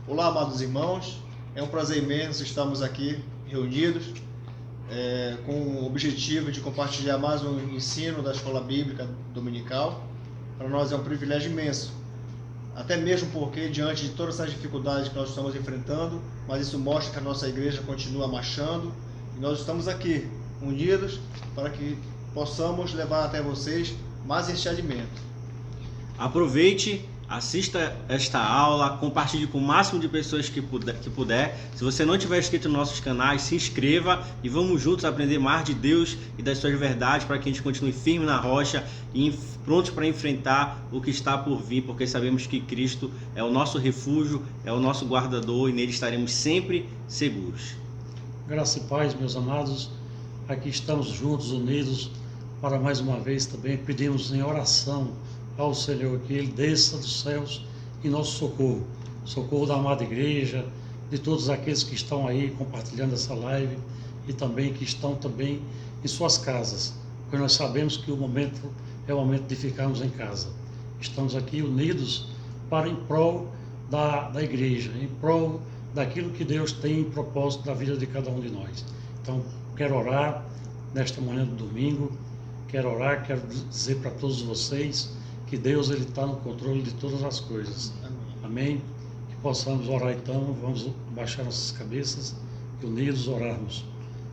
Olá, amados irmãos, é um prazer imenso estarmos aqui reunidos com o objetivo de compartilhar mais um ensino da Escola Bíblica Dominical. Para nós é um privilégio imenso, até mesmo porque diante de todas essas dificuldades que nós estamos enfrentando, mas isso mostra que a nossa igreja continua marchando e nós estamos aqui unidos para que possamos levar até vocês mais este alimento. Aproveite, assista esta aula, compartilhe com o máximo de pessoas que puder. Se você não tiver inscrito nos nossos canais, se inscreva e vamos juntos aprender mais de Deus e das suas verdades para que a gente continue firme na rocha e prontos para enfrentar o que está por vir, porque sabemos que Cristo é o nosso refúgio, é o nosso guardador e nele estaremos sempre seguros. Graça e paz, meus amados, aqui estamos juntos, unidos, para mais uma vez também pedimos em oração ao Senhor que Ele desça dos céus em nosso socorro da amada igreja, de todos aqueles que estão aí compartilhando essa live e também que estão também em suas casas, porque nós sabemos que o momento é o momento de ficarmos em casa. Estamos aqui unidos para em prol da igreja, em prol daquilo que Deus tem em propósito da vida de cada um de nós. Então, quero orar nesta manhã do domingo, quero dizer para todos vocês que Deus ele está no controle de todas as coisas. Amém? Que possamos orar então, vamos baixar nossas cabeças e unidos orarmos.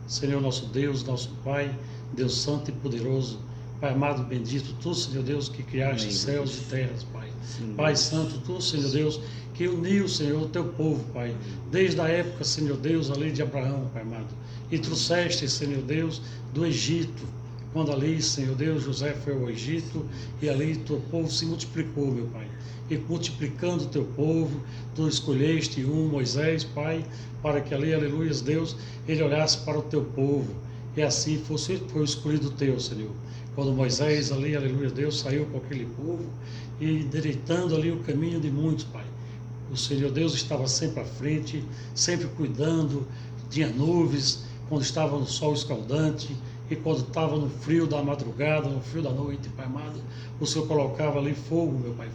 Senhor nosso Deus, nosso Pai, Deus santo e poderoso, Pai amado e bendito, Tu, Senhor Deus, que criaste Amém, céus Deus. e terras, Pai. Sim, Pai Deus. santo, Tu, Senhor Deus, que uniu, Senhor, o Teu povo, Pai, desde a época, Senhor Deus, ali de Abraão, Pai amado, e trouxeste, Senhor Deus, do Egito, quando ali, Senhor Deus, José foi ao Egito e ali teu povo se multiplicou, meu Pai. E multiplicando o teu povo, tu escolheste Moisés, Pai, para que ali, aleluia, Deus, ele olhasse para o teu povo. E assim foi escolhido o teu, Senhor. Quando Moisés ali, aleluia, Deus, saiu com aquele povo e endireitando ali o caminho de muitos, Pai. O Senhor Deus estava sempre à frente, sempre cuidando, tinha nuvens, quando estava no sol escaldante, e quando estava no frio da madrugada, no frio da noite, Pai amado, o Senhor colocava ali fogo, meu Pai,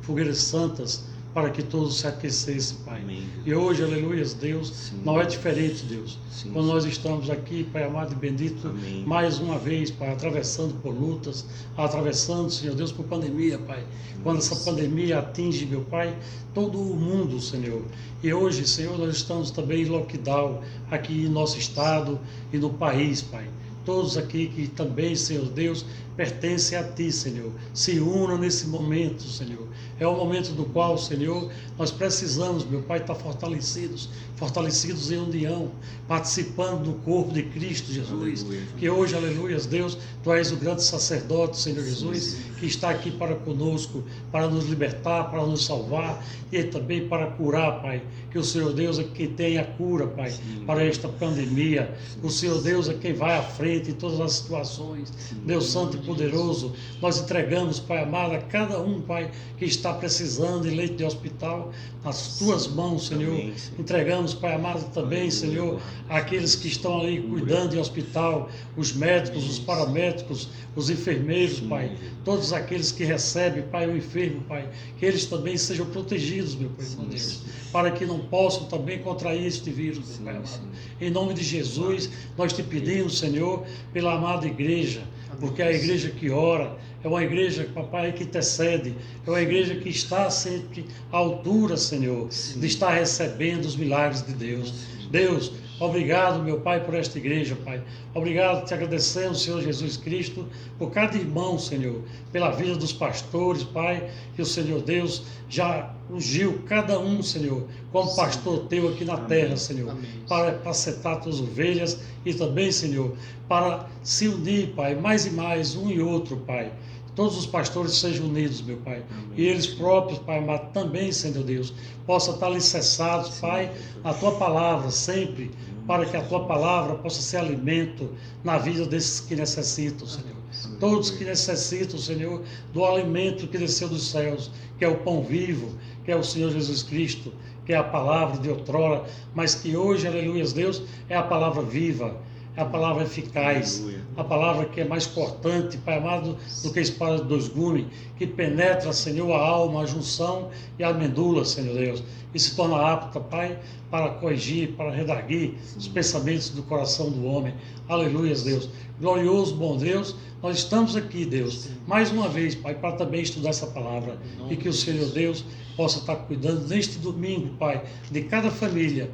fogueiras santas, para que todos se aquecessem, Pai. Amém. E hoje, aleluia, Deus, Sim. não é diferente, Deus. Sim, Quando sim. nós estamos aqui, Pai amado e bendito, Amém. mais uma vez, Pai, atravessando por lutas, atravessando, Senhor Deus, por pandemia, Pai. Quando essa pandemia atinge, meu Pai, todo o mundo, Senhor. E hoje, Senhor, nós estamos também em lockdown aqui em nosso estado e no país, Pai. Todos aqui que também, Senhor Deus, pertencem a Ti, Senhor. Se unam nesse momento, Senhor. É o momento do qual, Senhor, nós precisamos, meu Pai, estar fortalecidos em união, participando do corpo de Cristo Jesus. Aleluia. Que hoje, aleluia, Deus, Tu és o grande sacerdote, Senhor Jesus, Sim. que está aqui para conosco, para nos libertar, para nos salvar e também para curar, Pai. Que o Senhor Deus é quem tem a cura, Pai, Sim. para esta pandemia. O Senhor Deus é quem vai à frente em todas as situações. Deus Santo e poderoso, nós entregamos, Pai amado, a cada um, Pai, que está precisando em leito de hospital, nas Tuas mãos, Senhor. Amém, Senhor. Entregamos, Pai amado, também, Senhor, aqueles que estão ali cuidando em hospital, os médicos, os paramédicos, os enfermeiros, Pai, todos aqueles que recebem, Pai, o enfermo, Pai, que eles também sejam protegidos, meu Pai, meu Deus, para que não possam também contrair este vírus, meu Pai amado. Em nome de Jesus, nós te pedimos, Senhor, pela amada igreja, porque a igreja que ora é uma igreja, papai, que intercede, é uma igreja que está sempre à altura, Senhor, de estar recebendo os milagres de Deus. Deus, obrigado, meu Pai, por esta igreja, Pai. Obrigado, te agradecemos, Senhor Jesus Cristo, por cada irmão, Senhor, pela vida dos pastores, Pai, que o Senhor Deus já ungiu cada um, Senhor, como pastor teu aqui na terra, Senhor, Amém. para apacentar tuas ovelhas e também, Senhor, para se unir, Pai, mais e mais, um e outro, Pai. Todos os pastores sejam unidos, meu Pai. Amém. E eles próprios, Pai amado, também, Senhor Deus, possam estar alicerçados, Pai, na Tua palavra sempre, para que a Tua palavra possa ser alimento na vida desses que necessitam, Senhor. Todos que necessitam, Senhor, do alimento que desceu dos céus, que é o pão vivo, que é o Senhor Jesus Cristo, que é a palavra de outrora, mas que hoje, aleluia, Deus, é a palavra viva, é a palavra eficaz, Aleluia. a palavra que é mais cortante, Pai amado, do que a espada de dois gumes, que penetra, Senhor, a alma, a junção e a medula, Senhor Deus, e se torna apta, Pai, para corrigir, para redarguir os pensamentos do coração do homem. Aleluia, Deus. Glorioso, bom Deus, nós estamos aqui, Deus, mais uma vez, Pai, para também estudar essa palavra, e que o Senhor Deus possa estar cuidando neste domingo, Pai, de cada família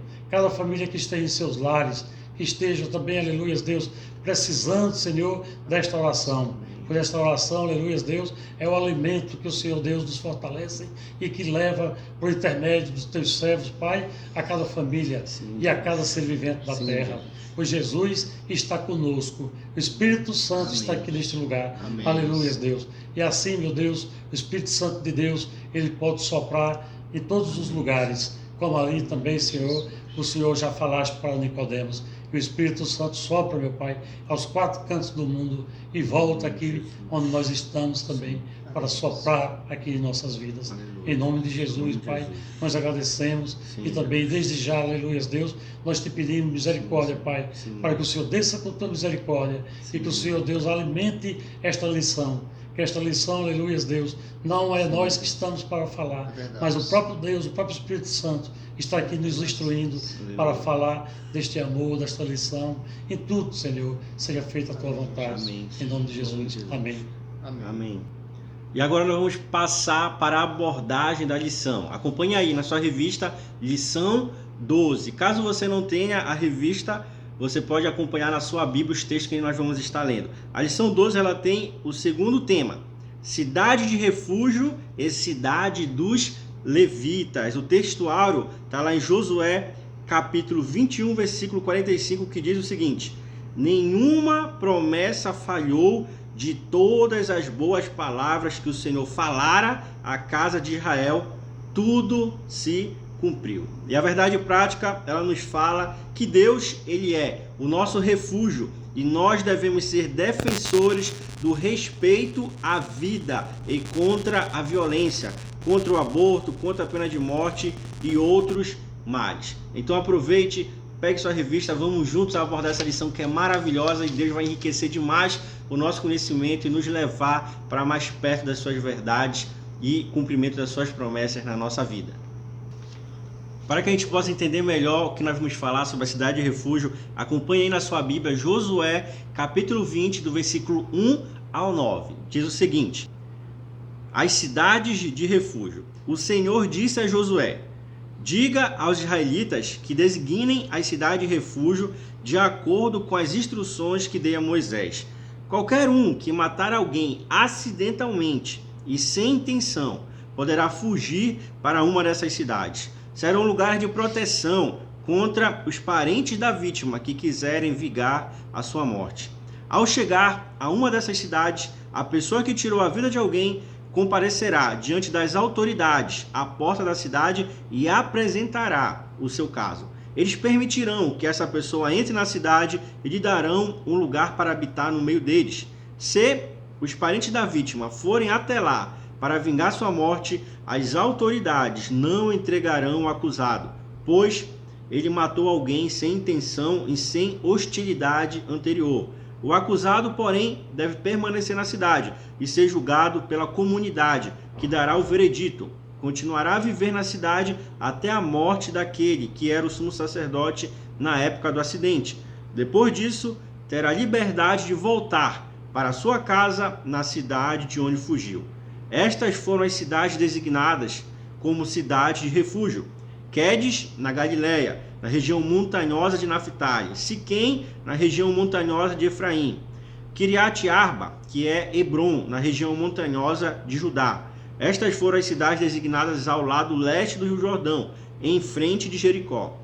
que esteja em seus lares, que esteja também, aleluia, Deus, precisando, Senhor, desta oração. Por esta oração, aleluia, Deus, é o alimento que o Senhor Deus nos fortalece e que leva por intermédio dos teus servos, Pai, a cada família e a cada ser vivente da terra. Pois Jesus está conosco, o Espírito Santo está aqui neste lugar. Amém. Aleluia, Deus. E assim, meu Deus, o Espírito Santo de Deus, ele pode soprar em todos os lugares, como ali também, Senhor, o Senhor já falaste para Nicodemos. Que o Espírito Santo sopra, meu Pai, aos 4 cantos do mundo e volta aqui onde nós estamos também, para soprar aqui em nossas vidas. Em nome de Jesus, Pai, nós agradecemos e também desde já, aleluia, Deus, nós te pedimos misericórdia, Pai, para que o Senhor desça com tua misericórdia e que o Senhor Deus alimente esta lição. Que esta lição, aleluia, Deus, não é nós que estamos para falar, mas o próprio Deus, o próprio Espírito Santo está aqui nos instruindo para falar deste amor, desta lição. Em tudo, Senhor, seja feita a tua vontade. Amém. Em nome de Jesus. Amém. Amém. E agora nós vamos passar para a abordagem da lição. Acompanhe aí na sua revista, lição 12. Caso você não tenha a revista, você pode acompanhar na sua Bíblia os textos que nós vamos estar lendo. A lição 12 ela tem o segundo tema: cidade de refúgio e cidade dos levitas. O textuário está lá em Josué, capítulo 21, versículo 45, que diz o seguinte: nenhuma promessa falhou de todas as boas palavras que o Senhor falara à casa de Israel, tudo se cumpriu. E a verdade prática, ela nos fala que Deus, ele é o nosso refúgio e nós devemos ser defensores do respeito à vida e contra a violência, contra o aborto, contra a pena de morte e outros males. Então aproveite, pegue sua revista, vamos juntos abordar essa lição que é maravilhosa e Deus vai enriquecer demais o nosso conhecimento e nos levar para mais perto das suas verdades e cumprimento das suas promessas na nossa vida. Para que a gente possa entender melhor o que nós vamos falar sobre a cidade de refúgio, acompanhe aí na sua Bíblia Josué, capítulo 20, do versículo 1 ao 9. Diz o seguinte: as cidades de refúgio. O Senhor disse a Josué: diga aos israelitas que designem as cidades de refúgio de acordo com as instruções que dei a Moisés. Qualquer um que matar alguém acidentalmente e sem intenção poderá fugir para uma dessas cidades. Será um lugar de proteção contra os parentes da vítima que quiserem vingar a sua morte. Ao chegar a uma dessas cidades, a pessoa que tirou a vida de alguém comparecerá diante das autoridades à porta da cidade e apresentará o seu caso. Eles permitirão que essa pessoa entre na cidade e lhe darão um lugar para habitar no meio deles. Se os parentes da vítima forem até lá para vingar sua morte, as autoridades não entregarão o acusado, pois ele matou alguém sem intenção e sem hostilidade anterior. O acusado, porém, deve permanecer na cidade e ser julgado pela comunidade, que dará o veredito. Continuará a viver na cidade até a morte daquele que era o sumo sacerdote na época do acidente. Depois disso, terá liberdade de voltar para sua casa na cidade de onde fugiu. Estas foram as cidades designadas como cidades de refúgio: Quedes, na Galileia, na região montanhosa de Naftali; Siquém, na região montanhosa de Efraim; Kiriat Arba, que é Hebron, na região montanhosa de Judá. Estas foram as cidades designadas ao lado leste do Rio Jordão, em frente de Jericó.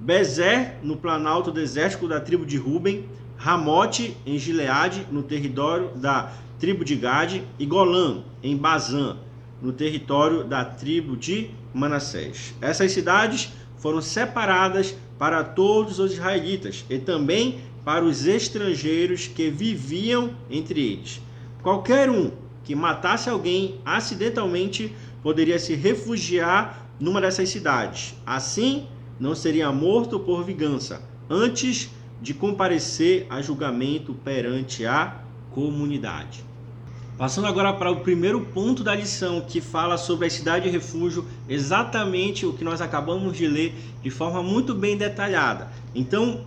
Bezer, no planalto desértico da tribo de Ruben; Ramote, em Gileade, no território da tribo de Gade; e Golã, em Bazã, no território da tribo de Manassés. Essas cidades foram separadas para todos os israelitas e também para os estrangeiros que viviam entre eles. Qualquer um que matasse alguém acidentalmente poderia se refugiar numa dessas cidades. Assim, não seria morto por vingança. Antes, de comparecer a julgamento perante a comunidade. Passando agora para o primeiro ponto da lição, que fala sobre a cidade de refúgio, exatamente o que nós acabamos de ler de forma muito bem detalhada. Então,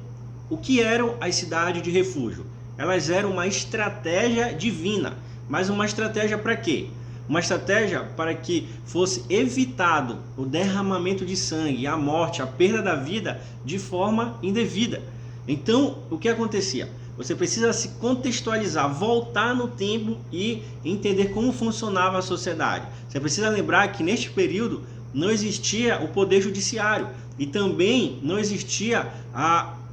o que eram as cidades de refúgio? Elas eram uma estratégia divina, mas uma estratégia para quê? Uma estratégia para que fosse evitado o derramamento de sangue, a morte, a perda da vida de forma indevida. Então, o que acontecia? Você precisa se contextualizar, voltar no tempo e entender como funcionava a sociedade. Você precisa lembrar que neste período não existia o poder judiciário e também não existia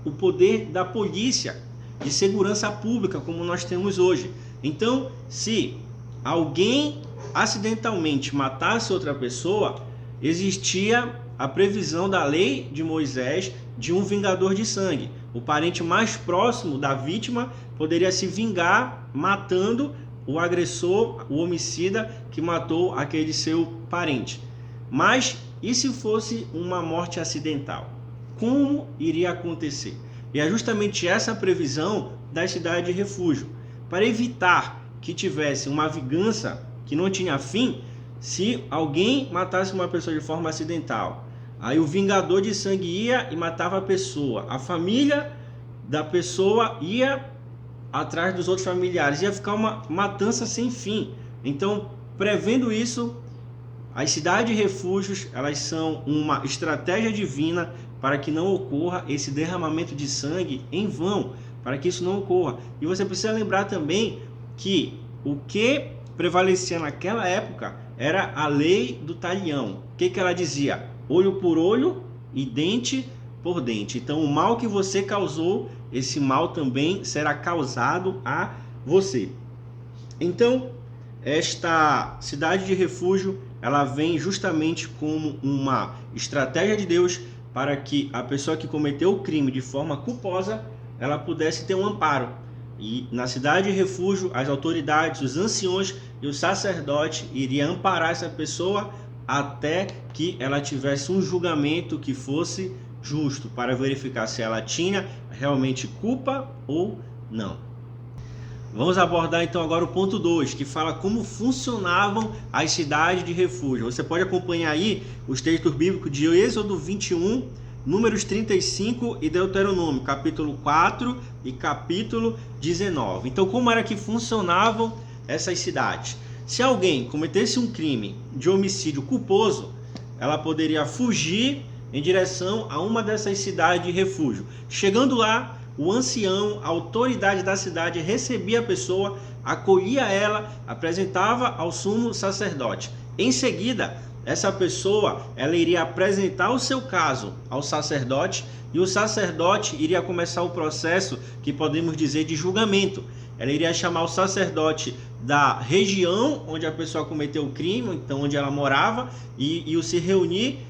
o poder da polícia de segurança pública como nós temos hoje. Então, se alguém acidentalmente matasse outra pessoa, existia a previsão da lei de Moisés de um vingador de sangue. O parente mais próximo da vítima poderia se vingar matando o agressor, o homicida que matou aquele seu parente. Mas e se fosse uma morte acidental? Como iria acontecer? E é justamente essa previsão da cidade de refúgio, para evitar que tivesse uma vingança que não tinha fim. Se alguém matasse uma pessoa de forma acidental, aí o vingador de sangue ia e matava a pessoa, a família da pessoa ia atrás dos outros familiares, ia ficar uma matança sem fim. Então, prevendo isso, as cidades de refúgios, elas são uma estratégia divina para que não ocorra esse derramamento de sangue em vão, para que isso não ocorra. E você precisa lembrar também que o que prevalecia naquela época era a lei do talião. O que ela dizia? Olho por olho e dente por dente. Então, o mal que você causou, esse mal também será causado a você. Então, esta cidade de refúgio, ela vem justamente como uma estratégia de Deus para que a pessoa que cometeu o crime de forma culposa, ela pudesse ter um amparo. E na cidade de refúgio, as autoridades, os anciões e o sacerdote iriam amparar essa pessoa até que ela tivesse um julgamento que fosse justo, para verificar se ela tinha realmente culpa ou não. Vamos abordar então agora o ponto 2, que fala como funcionavam as cidades de refúgio. Você pode acompanhar aí os textos bíblicos de Êxodo 21, Números 35 e Deuteronômio, capítulo 4 e capítulo 19. Então, como era que funcionavam essas cidades? Se alguém cometesse um crime de homicídio culposo, ela poderia fugir em direção a uma dessas cidades de refúgio. Chegando lá, o ancião, a autoridade da cidade, recebia a pessoa, acolhia ela, apresentava ao sumo sacerdote. Em seguida, essa pessoa, ela iria apresentar o seu caso ao sacerdote e o sacerdote iria começar o processo que podemos dizer de julgamento. Ela iria chamar o sacerdote da região onde a pessoa cometeu o crime, então onde ela morava, e se reunir,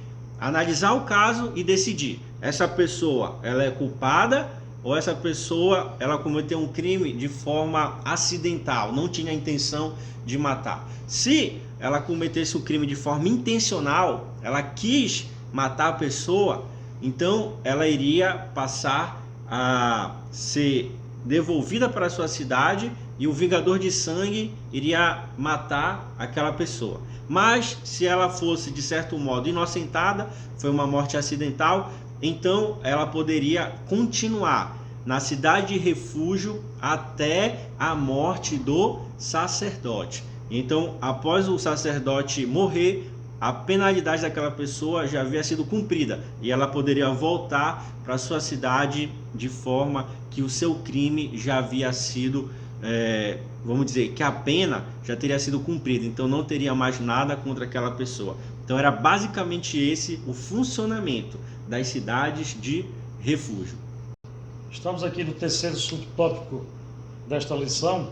analisar o caso e decidir. Essa pessoa, ela é culpada ou essa pessoa, ela cometeu um crime de forma acidental, não tinha a intenção de matar. Se ela cometesse o crime de forma intencional, ela quis matar a pessoa, então ela iria passar a ser devolvida para a sua cidade e o vingador de sangue iria matar aquela pessoa. Mas se ela fosse de certo modo inocentada, foi uma morte acidental, então ela poderia continuar na cidade de refúgio até a morte do sacerdote. Então, após o sacerdote morrer, a penalidade daquela pessoa já havia sido cumprida e ela poderia voltar para sua cidade de forma que o seu crime já havia sido, vamos dizer, que a pena já teria sido cumprida, então não teria mais nada contra aquela pessoa. Então era basicamente esse o funcionamento das cidades de refúgio. Estamos aqui no terceiro subtópico desta lição,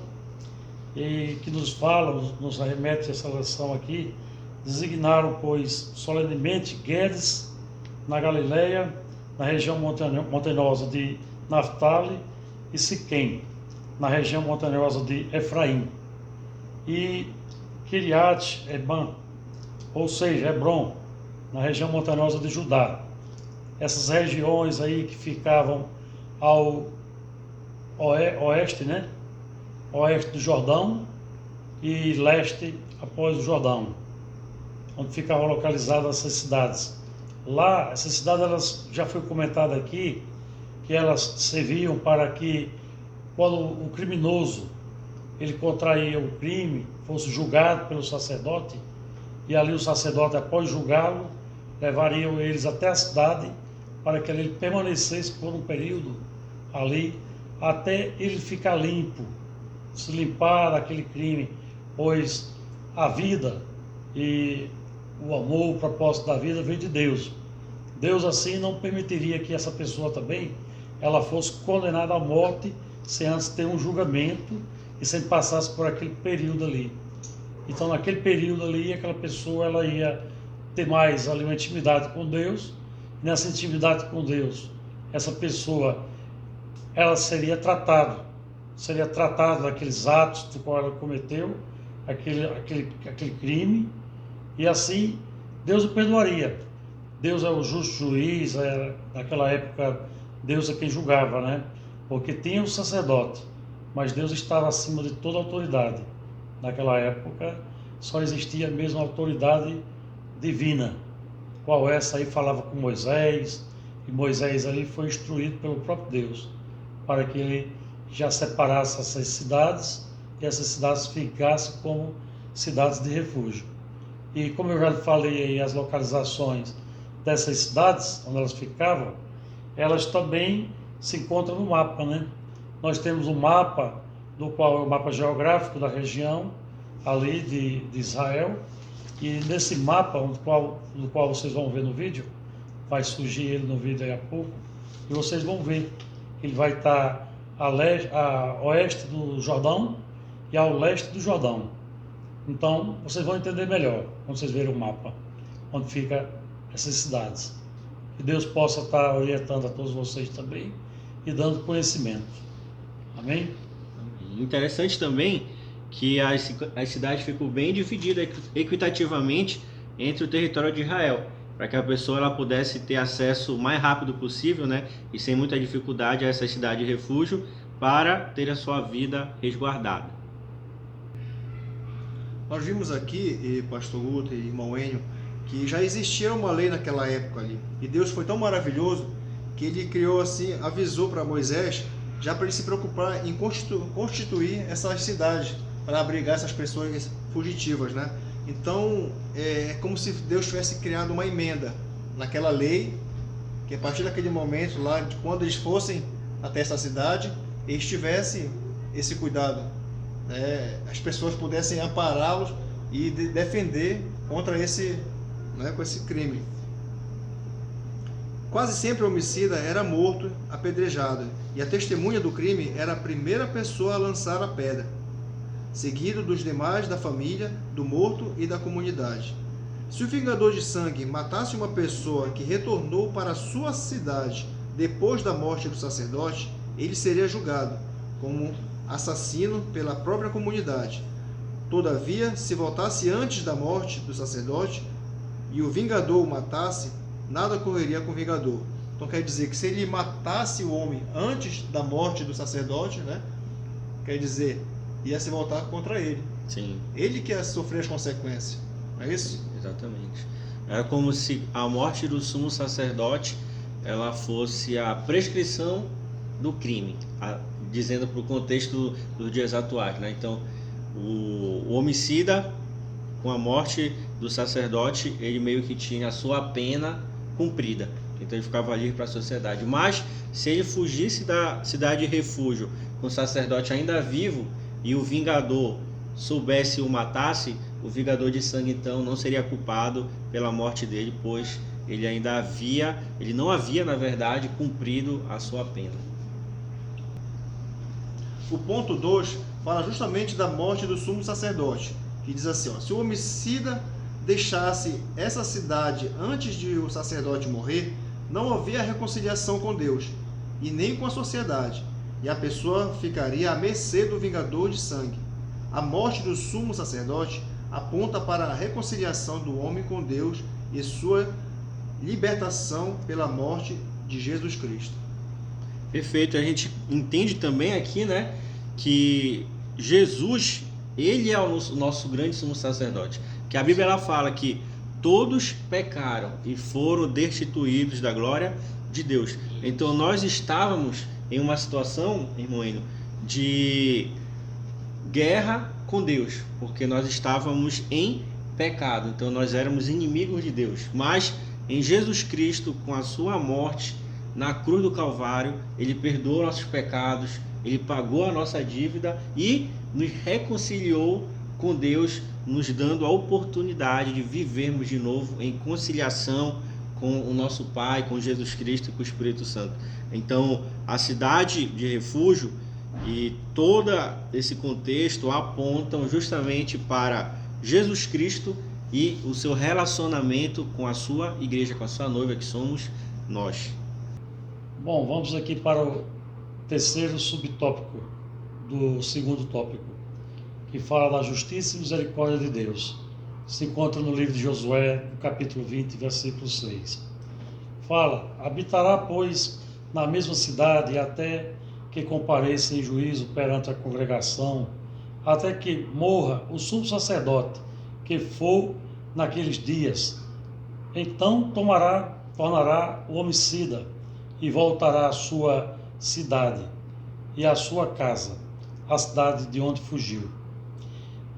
e que nos fala, nos remete a essa lição aqui. Designaram, pois, solenemente Guedes, na Galileia, na região montanhosa de Naftali, e Siquém, na região montanhosa de Efraim, e Kiriat Eban, ou seja, Hebron, na região montanhosa de Judá. Essas regiões aí que ficavam ao oeste, né? Oeste do Jordão e leste após o Jordão, onde ficavam localizadas essas cidades. Lá, essas cidades, elas já foi comentado aqui, que elas serviam para que, quando o criminoso ele contraía o crime, fosse julgado pelo sacerdote, e ali o sacerdote, após julgá-lo, levariam eles até a cidade para que ele permanecesse por um período ali, até ele ficar limpo, se limpar daquele crime, pois a vida e o amor, o propósito da vida vem de Deus. Deus assim não permitiria que essa pessoa também ela fosse condenada à morte sem antes ter um julgamento e sem passasse por aquele período ali. Então naquele período ali aquela pessoa ela ia ter mais ali uma intimidade com Deus. Nessa intimidade com Deus, essa pessoa ela seria tratada daqueles atos do qual ela cometeu, aquele crime, e assim Deus o perdoaria. Deus é o justo juiz, naquela época Deus é quem julgava, né? Porque tinha o sacerdote, mas Deus estava acima de toda autoridade. Naquela época só existia mesmo a autoridade divina, qual essa aí falava com Moisés, e Moisés ali foi instruído pelo próprio Deus, para que ele já separasse essas cidades, e essas cidades ficassem como cidades de refúgio. E como eu já falei aí, as localizações dessas cidades, onde elas ficavam, elas também se encontram no mapa, né? Nós temos um mapa, do qual é o mapa geográfico da região, ali de Israel, e nesse mapa, do qual vocês vão ver no vídeo, vai surgir ele no vídeo aí a pouco, e vocês vão ver que ele vai estar a oeste do Jordão e ao leste do Jordão. Então, vocês vão entender melhor quando vocês verem o mapa, onde fica essas cidades. Que Deus possa estar orientando a todos vocês também e dando conhecimento. Amém? Interessante também que as cidades ficam bem divididas equitativamente entre o território de Israel, para que a pessoa ela pudesse ter acesso o mais rápido possível, né, e sem muita dificuldade a essa cidade de refúgio, para ter a sua vida resguardada. Nós vimos aqui, pastor Guto e irmão Enio, que já existia uma lei naquela época ali, e Deus foi tão maravilhoso que ele criou assim, avisou para Moisés, já para ele se preocupar em constituir essas cidades, para abrigar essas pessoas fugitivas, né? Então, é como se Deus tivesse criado uma emenda naquela lei, que a partir daquele momento lá, de quando eles fossem até essa cidade, eles tivessem esse cuidado, né? As pessoas pudessem ampará-los e defender contra esse, né, com esse crime. Quase sempre o homicida era morto, apedrejado, e a testemunha do crime era a primeira pessoa a lançar a pedra, seguido dos demais da família, do morto e da comunidade. Se o vingador de sangue matasse uma pessoa que retornou para a sua cidade depois da morte do sacerdote, ele seria julgado como assassino pela própria comunidade. Todavia, se voltasse antes da morte do sacerdote e o vingador o matasse, nada ocorreria com o vingador. Então quer dizer que se ele matasse o homem antes da morte do sacerdote, né, quer dizer, ia se voltar contra ele. Sim. Ele que ia sofrer as consequências. Não é isso? Exatamente. Era como se a morte do sumo sacerdote ela fosse a prescrição do crime, dizendo para o contexto dos dias atuais, né? Então, o homicida, com a morte do sacerdote, ele meio que tinha a sua pena cumprida. Então ele ficava livre para a sociedade. Mas se ele fugisse da cidade de refúgio com o sacerdote ainda vivo e o vingador soubesse o matasse, o vingador de sangue então não seria culpado pela morte dele, pois ele não havia na verdade cumprido a sua pena. O ponto 2 fala justamente da morte do sumo sacerdote, que diz assim, ó, se o homicida deixasse essa cidade antes de o sacerdote morrer, não havia reconciliação com Deus e nem com a sociedade, e a pessoa ficaria à mercê do vingador de sangue. A morte do sumo sacerdote aponta para a reconciliação do homem com Deus e sua libertação pela morte de Jesus Cristo. Perfeito. A gente entende também aqui, né, que Jesus, ele é o nosso grande sumo sacerdote. Que a Bíblia ela fala que todos pecaram e foram destituídos da glória de Deus. Então nós estávamos em uma situação, irmão Enio, de guerra com Deus, porque nós estávamos em pecado. Então nós éramos inimigos de Deus. Mas em Jesus Cristo, com a sua morte na cruz do Calvário, ele perdoou nossos pecados, ele pagou a nossa dívida e nos reconciliou com Deus, nos dando a oportunidade de vivermos de novo em conciliação com o nosso Pai, com Jesus Cristo e com o Espírito Santo. Então, a cidade de refúgio e todo esse contexto apontam justamente para Jesus Cristo e o seu relacionamento com a sua igreja, com a sua noiva, que somos nós. Bom, vamos aqui para o terceiro subtópico do segundo tópico, que fala da justiça e misericórdia de Deus. Se encontra no livro de Josué, no capítulo 20, versículo 6. Fala: habitará, pois, na mesma cidade até que compareça em juízo perante a congregação, até que morra o sumo sacerdote que for naqueles dias. Então tornará o homicida e voltará à sua cidade e à sua casa, a cidade de onde fugiu.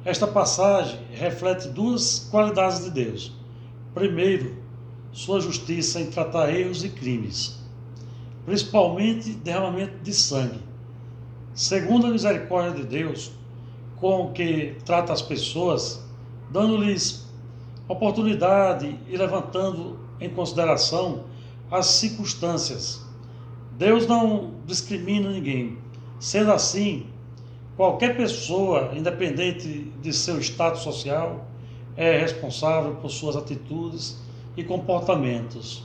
Esta passagem reflete duas qualidades de Deus. Primeiro, sua justiça em tratar erros e crimes, principalmente derramamento de sangue. Segundo, a misericórdia de Deus, com que trata as pessoas, dando-lhes oportunidade e levantando em consideração as circunstâncias. Deus não discrimina ninguém. Sendo assim, qualquer pessoa, independente de seu status social, é responsável por suas atitudes e comportamentos.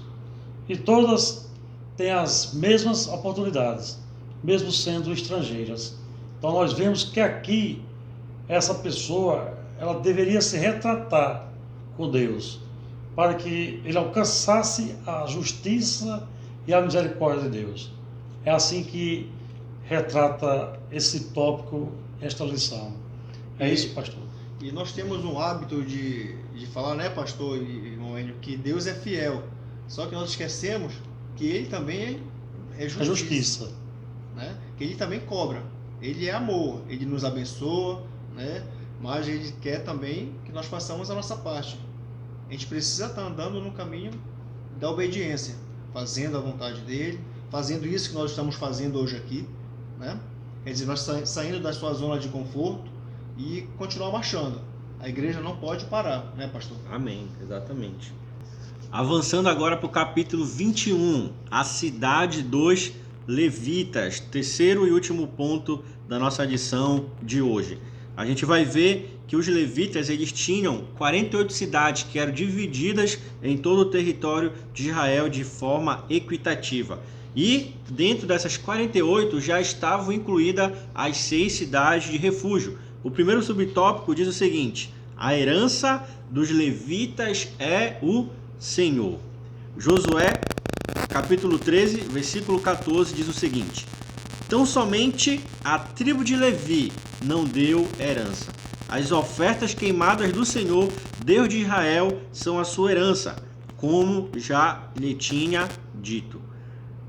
E todas têm as mesmas oportunidades, mesmo sendo estrangeiras. Então nós vemos que aqui, essa pessoa, ela deveria se retratar com Deus, para que ele alcançasse a justiça e a misericórdia de Deus. É assim que retrata esse tópico, esta lição. É isso, pastor? E nós temos um hábito de falar, né, pastor e irmão Enio, que Deus é fiel. Só que nós esquecemos que ele também é justiça. A justiça. Né? Que ele também cobra. Ele é amor, ele nos abençoa, né? Mas ele quer também que nós façamos a nossa parte. A gente precisa estar andando no caminho da obediência, fazendo a vontade dele, fazendo isso que nós estamos fazendo hoje aqui, né? Quer dizer, nós saindo da sua zona de conforto e continuar marchando. A igreja não pode parar, né, pastor? Amém, exatamente. Avançando agora para o capítulo 21, a cidade dos levitas, terceiro e último ponto da nossa lição de hoje. A gente vai ver que os levitas eles tinham 48 cidades que eram divididas em todo o território de Israel de forma equitativa. E dentro dessas 48 já estavam incluídas as 6 cidades de refúgio. O primeiro subtópico diz o seguinte: a herança dos levitas é o Senhor. Josué, capítulo 13, versículo 14, diz o seguinte: tão somente a tribo de Levi não deu herança. As ofertas queimadas do Senhor, Deus de Israel, são a sua herança, como já lhe tinha dito.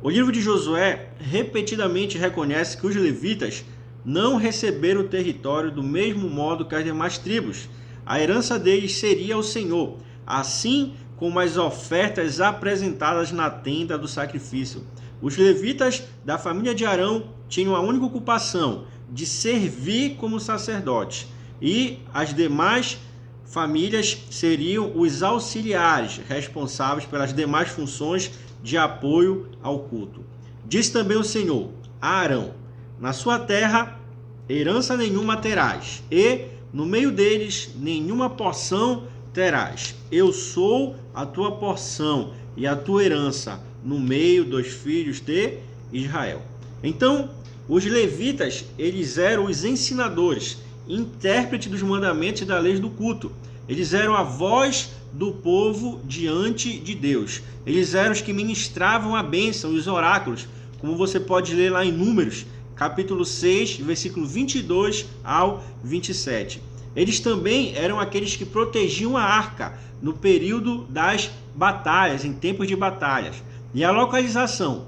O livro de Josué repetidamente reconhece que os levitas não receberam o território do mesmo modo que as demais tribos. A herança deles seria o Senhor, assim como as ofertas apresentadas na tenda do sacrifício. Os levitas da família de Arão tinham a única ocupação de servir como sacerdote, e as demais famílias seriam os auxiliares responsáveis pelas demais funções de apoio ao culto. Diz também o Senhor a Arão: na sua terra herança nenhuma terás, e no meio deles nenhuma porção terás. Eu sou a tua porção e a tua herança no meio dos filhos de Israel. Então, os levitas, eles eram os ensinadores, intérpretes dos mandamentos e da lei do culto. Eles eram a voz do povo diante de Deus. Eles eram os que ministravam a bênção e os oráculos como você pode ler lá em Números, capítulo 6, versículo 22 ao 27. Eles também eram aqueles que protegiam a arca no período das batalhas, em tempos de batalhas. E a localização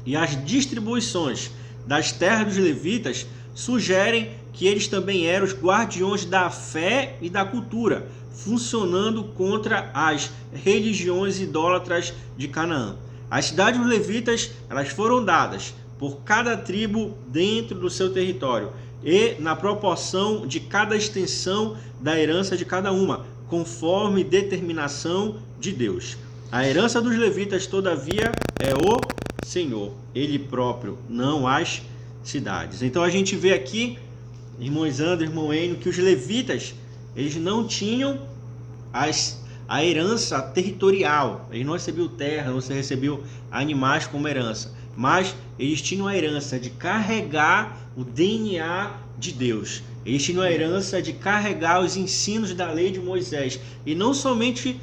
e as distribuições das terras dos levitas sugerem que eles também eram os guardiões da fé e da cultura, funcionando contra as religiões idólatras de Canaã. As cidades dos levitas, elas foram dadas por cada tribo dentro do seu território e na proporção de cada extensão da herança de cada uma, conforme determinação de Deus. A herança dos levitas, todavia, é o Senhor, Ele próprio, não as cidades. Então a gente vê aqui, irmão Isandro, irmão Enio, que os levitas, eles não tinham a herança territorial. Eles não recebiam terra, não recebiam animais como herança, mas eles tinham a herança de carregar o DNA de Deus. Eles tinham a herança de carregar os ensinos da lei de Moisés, e não somente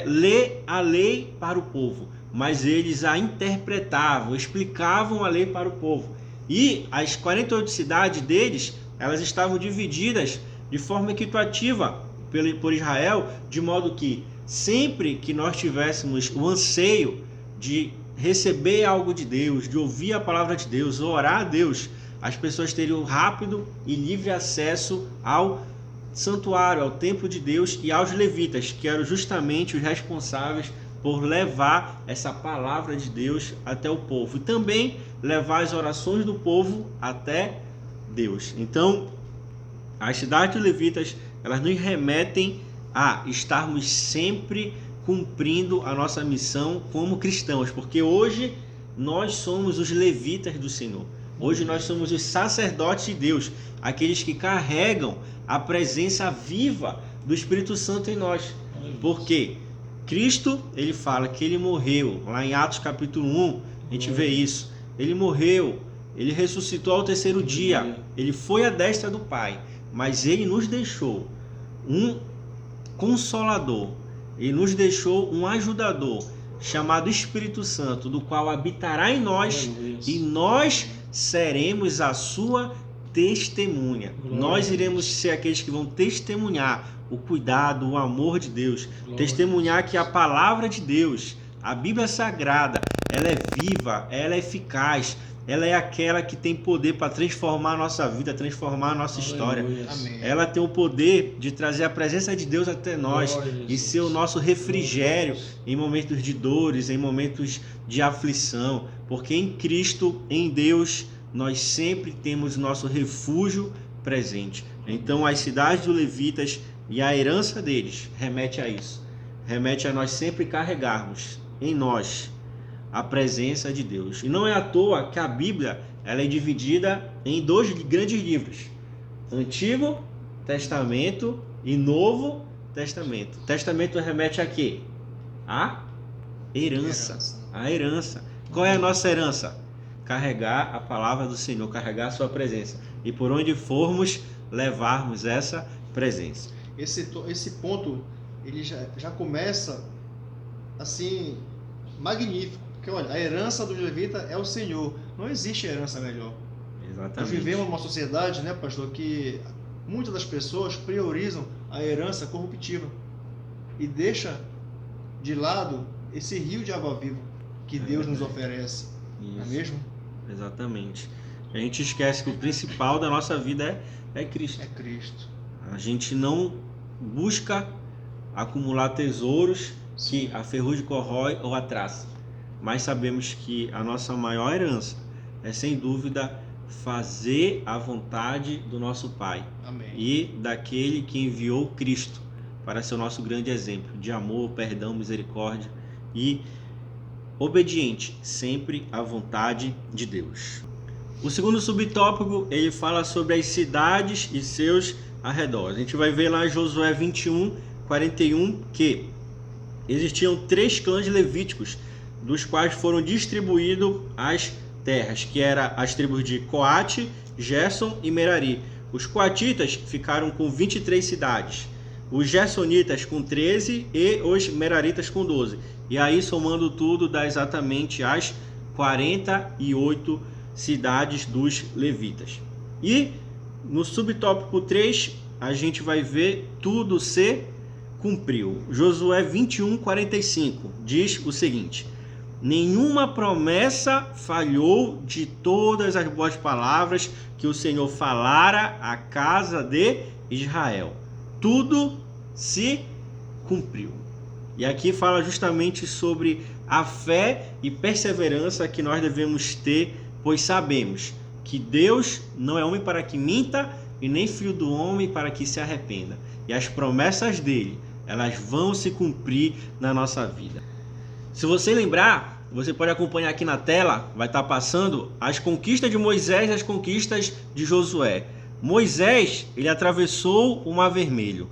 ler a lei para o povo, mas eles a interpretavam, explicavam a lei para o povo. E as 48 cidades deles, elas estavam divididas de forma equitativa por Israel, de modo que sempre que nós tivéssemos o anseio de receber algo de Deus, de ouvir a palavra de Deus, orar a Deus, as pessoas teriam rápido e livre acesso ao santuário, ao templo de Deus e aos levitas, que eram justamente os responsáveis por levar essa palavra de Deus até o povo e também levar as orações do povo até Deus. Então, as cidades dos levitas, elas nos remetem a estarmos sempre cumprindo a nossa missão como cristãos, porque hoje nós somos os levitas do Senhor. Hoje nós somos os sacerdotes de Deus, aqueles que carregam a presença viva do Espírito Santo em nós. Porque Cristo, ele fala que ele morreu, lá em Atos capítulo 1, a gente vê isso. Ele morreu, ele ressuscitou ao terceiro dia, ele foi à destra do Pai, mas ele nos deixou um consolador, ele nos deixou um ajudador, chamado Espírito Santo, do qual habitará em nós, e nós seremos a sua testemunha. Nós iremos ser aqueles que vão testemunhar o cuidado, o amor de Deus, testemunhar que a palavra de Deus, a Bíblia Sagrada, ela é viva, ela é eficaz, ela é aquela que tem poder para transformar a nossa vida, transformar a nossa história. Amém. Ela tem o poder de trazer a presença de Deus até nós e ser o nosso refrigério em momentos de dores, em momentos de aflição, porque em Cristo, em Deus, nós sempre temos nosso refúgio presente. Então as cidades dos levitas e a herança deles remete a isso, remete a nós sempre carregarmos em nós a presença de Deus. E não é à toa que a Bíblia, ela é dividida em dois grandes livros: Antigo Testamento e Novo Testamento. Testamento remete a quê? A herança. A herança. Qual é a nossa herança? Carregar a palavra do Senhor, carregar a sua presença. E por onde formos, levarmos essa presença. Esse ponto, ele já começa assim, magnífico. Porque olha, a herança do levita é o Senhor. Não existe herança melhor. Exatamente. Nós vivemos numa sociedade, né, pastor, que muitas das pessoas priorizam a herança corruptiva e deixa de lado esse rio de água viva que Deus nos oferece. Isso. Não é mesmo? Exatamente. A gente esquece que o principal da nossa vida é Cristo. É Cristo. A gente não busca acumular tesouros que a ferrugem corrói ou a traça, mas sabemos que a nossa maior herança é, sem dúvida, fazer a vontade do nosso Pai. Amém. E daquele que enviou Cristo para ser o nosso grande exemplo de amor, perdão, misericórdia e obediente sempre à vontade de Deus. O segundo subtópico, ele fala sobre as cidades e seus arredores. A gente vai ver lá em Josué 21, 41, que existiam 3 clãs levíticos, dos quais foram distribuídos as terras, que eram as tribos de Coate, Gerson e Merari. Os coatitas ficaram com 23 cidades, os gersonitas com 13 e os meraritas com 12. E aí, somando tudo, dá exatamente as 48 cidades dos levitas. E no subtópico 3, a gente vai ver tudo se cumpriu. Josué 21:45 diz o seguinte: nenhuma promessa falhou de todas as boas palavras que o Senhor falara à casa de Israel. Tudo se cumpriu. E aqui fala justamente sobre a fé e perseverança que nós devemos ter, pois sabemos que Deus não é homem para que minta e nem filho do homem para que se arrependa. E as promessas dele, elas vão se cumprir na nossa vida. Se você lembrar, você pode acompanhar aqui na tela, vai estar passando as conquistas de Moisés e as conquistas de Josué. Moisés, ele atravessou o Mar Vermelho.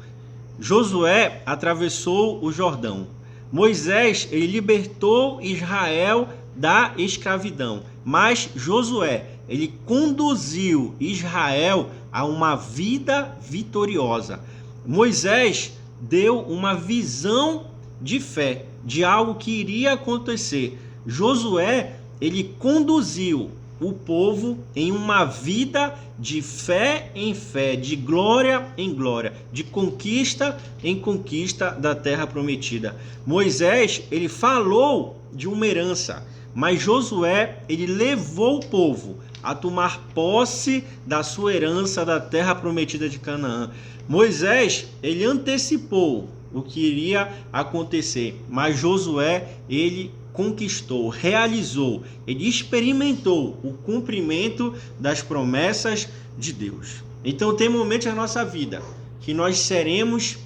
Josué atravessou o Jordão. Moisés, ele libertou Israel da escravidão. Mas Josué, ele conduziu Israel a uma vida vitoriosa. Moisés deu uma visão de fé, de algo que iria acontecer. Josué, ele conduziu o povo em uma vida de fé em fé, de glória em glória, de conquista em conquista da terra prometida. Moisés, ele falou de uma herança, mas Josué, ele levou o povo a tomar posse da sua herança da terra prometida de Canaã. Moisés, ele antecipou o que iria acontecer, mas Josué, ele conquistou, realizou, ele experimentou o cumprimento das promessas de Deus. Então tem momentos na nossa vida que nós seremos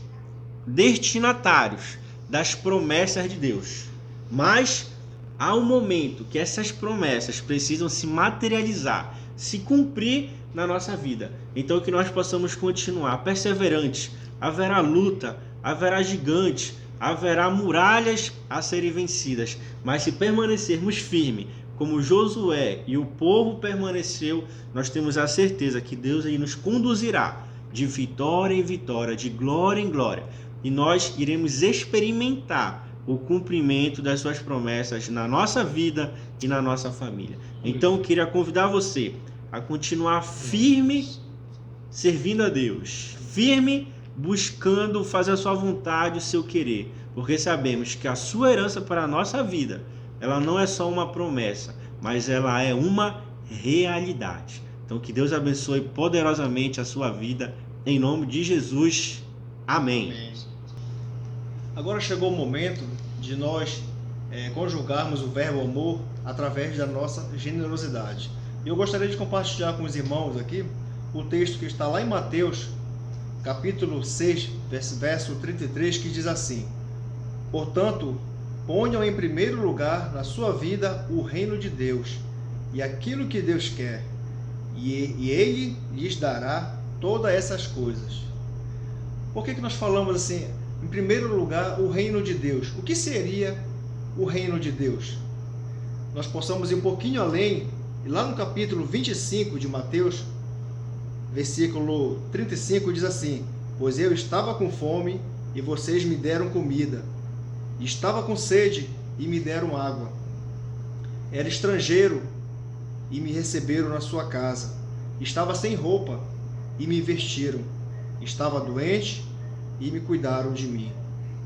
destinatários das promessas de Deus, mas há um momento que essas promessas precisam se materializar, se cumprir na nossa vida. Então que nós possamos continuar perseverantes. Haverá luta, haverá gigantes, haverá muralhas a serem vencidas, mas se permanecermos firmes, como Josué e o povo permaneceu, nós temos a certeza que Deus aí nos conduzirá de vitória em vitória, de glória em glória, e nós iremos experimentar o cumprimento das suas promessas na nossa vida e na nossa família. Então, queria convidar você a continuar firme servindo a Deus, firme buscando fazer a sua vontade, o seu querer, porque sabemos que a sua herança para a nossa vida, ela não é só uma promessa, mas ela é uma realidade. Então que Deus abençoe poderosamente a sua vida, em nome de Jesus, amém. Agora chegou o momento de nós conjugarmos o verbo amor através da nossa generosidade. E eu gostaria de compartilhar com os irmãos aqui o texto que está lá em Mateus, capítulo 6, verso 33, que diz assim: portanto, ponham em primeiro lugar na sua vida o reino de Deus e aquilo que Deus quer, e Ele lhes dará todas essas coisas. Por que nós falamos assim, em primeiro lugar, o reino de Deus? O que seria o reino de Deus? Nós possamos ir um pouquinho além, e lá no capítulo 25 de Mateus, versículo 35 diz assim: pois eu estava com fome e vocês me deram comida, estava com sede e me deram água, era estrangeiro e me receberam na sua casa, estava sem roupa e me vestiram, estava doente e me cuidaram de mim,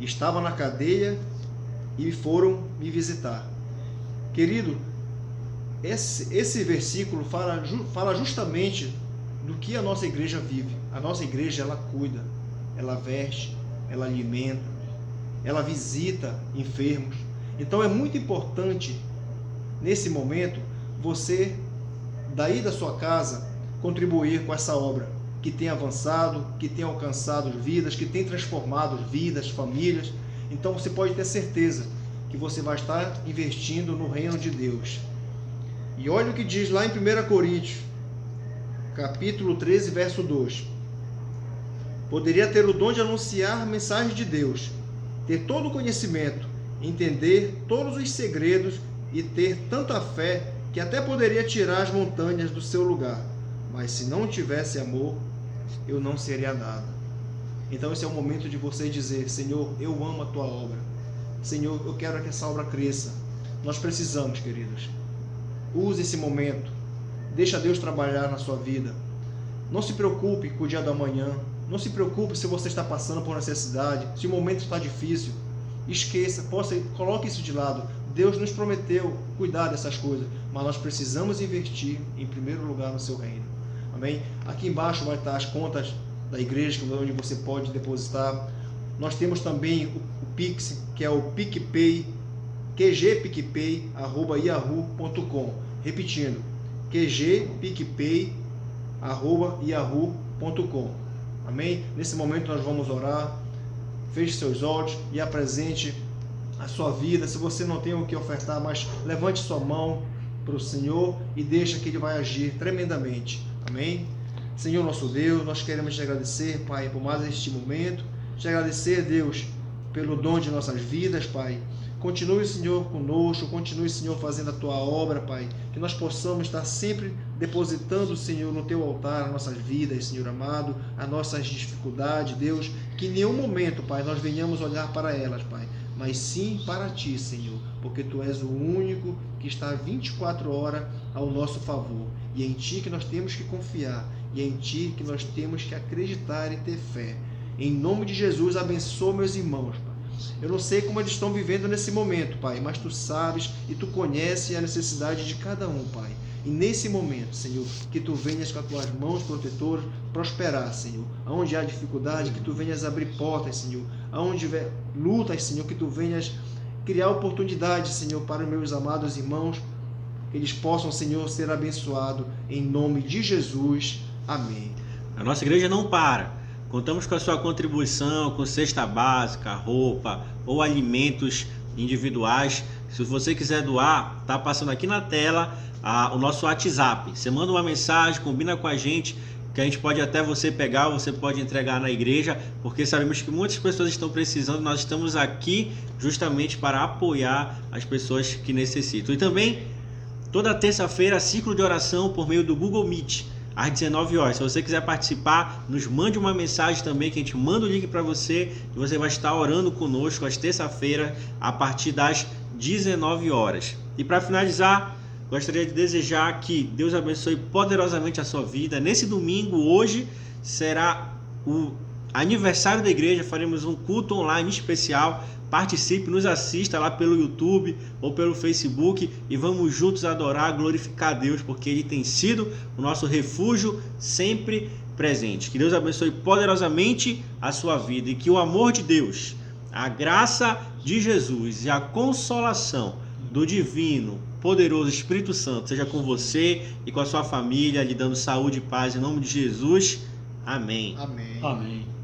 estava na cadeia e foram me visitar. Querido, esse versículo fala justamente do que a nossa igreja vive. A nossa igreja, ela cuida, ela veste, ela alimenta, ela visita enfermos. Então é muito importante, nesse momento, você, daí da sua casa, contribuir com essa obra que tem avançado, que tem alcançado vidas, que tem transformado vidas, famílias. Então você pode ter certeza que você vai estar investindo no reino de Deus. E olha o que diz lá em 1 Coríntios, capítulo 13, verso 2. Poderia ter o dom de anunciar a mensagem de Deus, ter todo o conhecimento, entender todos os segredos e ter tanta fé que até poderia tirar as montanhas do seu lugar. Mas se não tivesse amor, eu não seria nada. Então esse é o momento de você dizer: Senhor, eu amo a tua obra. Senhor, eu quero que essa obra cresça. Nós precisamos, queridos, Use esse momento. Deixa Deus trabalhar na sua vida. Não se preocupe com o dia da manhã. Não se preocupe se você está passando por necessidade, se o momento está difícil. Esqueça, coloque isso de lado. Deus nos prometeu cuidar dessas coisas, mas nós precisamos investir em primeiro lugar no seu reino. Amém? Aqui embaixo vai estar as contas da igreja, onde você pode depositar. Nós temos também o Pix, que é o PicPay, qgpicpay@yahoo.com. Repetindo, qgpicpay@yahoo.com. Amém? Nesse momento nós vamos orar. Feche seus olhos e apresente a sua vida. Se você não tem o que ofertar, mas levante sua mão para o Senhor e deixa que Ele vai agir tremendamente. Amém? Senhor nosso Deus, nós queremos te agradecer, Pai, por mais este momento. Te agradecer, Deus, pelo dom de nossas vidas, Pai. Continue, Senhor, conosco. Continue, Senhor, fazendo a Tua obra, Pai. Que nós possamos estar sempre depositando, Senhor, no Teu altar as nossas vidas, Senhor amado, as nossas dificuldades, Deus. Que em nenhum momento, Pai, nós venhamos olhar para elas, Pai, mas sim para Ti, Senhor. Porque Tu és o único que está 24 horas ao nosso favor. E é em Ti que nós temos que confiar. E é em Ti que nós temos que acreditar e ter fé. Em nome de Jesus, abençoa meus irmãos, Pai. Eu não sei como eles estão vivendo nesse momento, Pai, mas Tu sabes e Tu conheces a necessidade de cada um, Pai. E nesse momento, Senhor, que Tu venhas com as Tuas mãos protetoras prosperar, Senhor. Aonde há dificuldade, que Tu venhas abrir portas, Senhor. Aonde tiver lutas, Senhor, que Tu venhas criar oportunidades, Senhor, para os meus amados irmãos, que eles possam, Senhor, ser abençoados em nome de Jesus. Amém. A nossa igreja não para. Contamos com a sua contribuição, com cesta básica, roupa ou alimentos individuais. Se você quiser doar, está passando aqui na tela o nosso WhatsApp. Você manda uma mensagem, combina com a gente, que a gente pode até você pegar, você pode entregar na igreja, porque sabemos que muitas pessoas estão precisando. Nós estamos aqui justamente para apoiar as pessoas que necessitam. E também, toda terça-feira, ciclo de oração por meio do Google Meet, às 19 horas. Se você quiser participar, nos mande uma mensagem também, que a gente manda o link para você e você vai estar orando conosco às terça-feiras a partir das 19 horas. E para finalizar, gostaria de desejar que Deus abençoe poderosamente a sua vida. Nesse domingo, hoje, será o aniversário da igreja, faremos um culto online especial. Participe, nos assista lá pelo YouTube ou pelo Facebook e vamos juntos adorar, glorificar a Deus, porque Ele tem sido o nosso refúgio sempre presente. Que Deus abençoe poderosamente a sua vida e que o amor de Deus, a graça de Jesus e a consolação do divino, poderoso Espírito Santo seja com você e com a sua família, lhe dando saúde e paz em nome de Jesus. Amém. Amém. Amém.